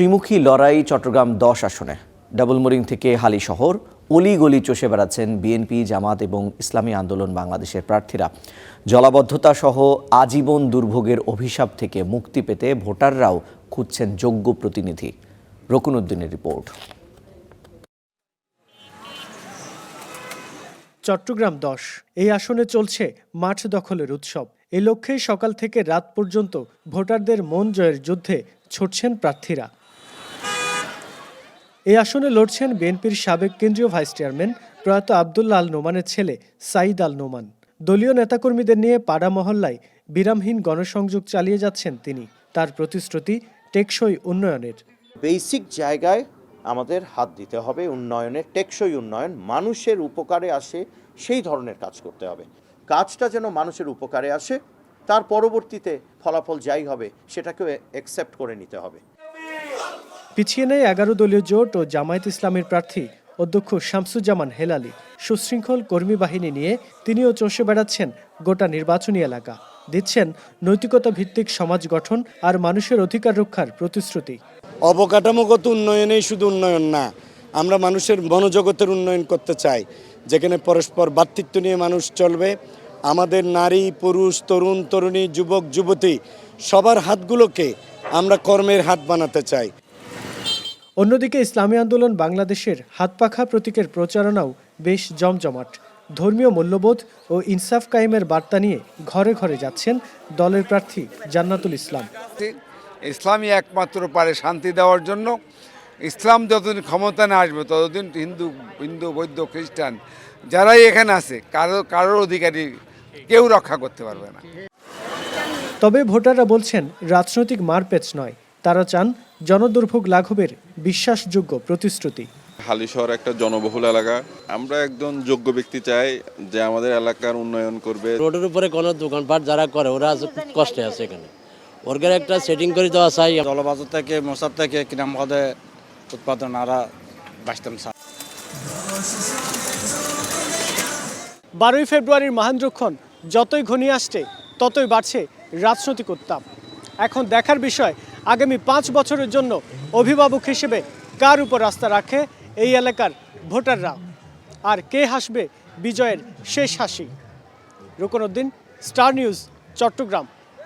ত্রিমুখী লড়াই চট্টগ্রাম ১০ আসনে। ডাবলমোরিং থেকে হালিশহর অলিগলি চষে বেড়াচ্ছেন বিএনপি, জামাত এবং ইসলামী আন্দোলন বাংলাদেশের প্রার্থীরা। জলাবদ্ধতা সহ আজীবন দুর্ভোগের অভিশাপ থেকে মুক্তি পেতে ভোটাররাও খুঁজছেন যোগ্য প্রতিনিধি। রকুনউদ্দিনের রিপোর্ট। চট্টগ্রাম ১০ এই আসনে চলছে মাঠ দখলের উৎসব। এই লক্ষ্যে সকাল থেকে রাত পর্যন্ত ভোটারদের মন জয়ের যুদ্ধে ছুটছেন প্রার্থীরা। এই আসনে লড়ছেন বিএনপির সাবেক কেন্দ্রীয় ভাইস চেয়ারম্যান প্রয়াত আবদুল্লাহ আল নোমানের ছেলে সাঈদ আল নোমান। দলীয় নেতাকর্মীদের নিয়ে পাড়া মহল্লায় বিরামহীন গণসংযোগ চালিয়ে যাচ্ছেন তিনি। তার প্রতিশ্রুতি টেকসই উন্নয়নের। বেসিক জায়গায় আমাদের হাত দিতে হবে, উন্নয়নের, টেকসই উন্নয়ন, মানুষের উপকারে আসে সেই ধরনের কাজ করতে হবে। কাজটা যেন মানুষের উপকারে আসে, তার পরবর্তীতে ফলাফল যাই হবে সেটাকেও অ্যাকসেপ্ট করে নিতে হবে। পিছিয়ে নেই ১১ দলীয় জোট ও জামায়াত ইসলামের প্রার্থী অধ্যক্ষ শামসুজ্জামান হেলালি। সুশৃঙ্খল কর্মী বাহিনী নিয়ে তিনিও চষে বেড়াচ্ছেন গোটা নির্বাচনী এলাকা। দিচ্ছেন নৈতিকতা ভিত্তিক সমাজ গঠন আর মানুষের অধিকার রক্ষার প্রতিশ্রুতি। অবকাঠামোগত উন্নয়নেই শুধু উন্নয়ন না, আমরা মানুষের মনোজগতের উন্নয়ন করতে চাই, যেখানে পরস্পর ভ্রাতৃত্ব নিয়ে মানুষ চলবে। আমাদের নারী, পুরুষ, তরুণ, তরুণী, যুবক, যুবতী সবার হাতগুলোকে আমরা কর্মের হাত বানাতে চাই। অন্যদিকে ইসলামী আন্দোলন বাংলাদেশের হাতপাখা প্রতীকের প্রচারণাও বেশ জমজমাট। ধর্মীয় মূল্যবোধ ও ইনসাফ কায়েমের বার্তা নিয়ে ঘরে ঘরে যাচ্ছেন দলের প্রার্থী জান্নাতুল ইসলাম। ইসলামই একমাত্র পারে শান্তি দেওয়ার জন্য। ইসলাম যতদিন ক্ষমতা না আসবে ততদিন হিন্দু বৌদ্ধ খ্রিস্টান যারাই এখানে আছে কারোর অধিকারী কেউ রক্ষা করতে পারবে না। তবে ভোটাররা বলছেন রাজনৈতিক মারপ্যাচ নয়, তারা চান জনদুর্ভোগ লাঘবের বিশ্বাসযোগ্য প্রতিশ্রুতি। হালিশহর একটা জনবহুল এলাকা, আমরা একজন যোগ্য ব্যক্তি চাই যে আমাদের এলাকার উন্নয়ন করবে। রোডের উপরে কোনো দোকানপাট যারা করে ওরা কষ্টে আছে, এখানে ওরগার একটা সেটিং করে দেওয়া চাই। জলবায়ু থেকে মশার থেকে কিনা মদে উৎপাদন আরা বাঁচতাম। ১২ই ফেব্রুয়ারির মহেন্দ্রক্ষণ যতই ঘনিয়ে আসছে ততই বাড়ছে রাজনৈতিক উত্তাপ। এখন দেখার বিষয় আগামী ৫ বছরের জন্য অভিভাবক হিসেবে কার উপর আস্থা রাখে এই এলাকার ভোটাররা, আর কে হাসবে বিজয়ের শেষ হাসি। রকুনউদ্দিন, স্টার নিউজ, চট্টগ্রাম।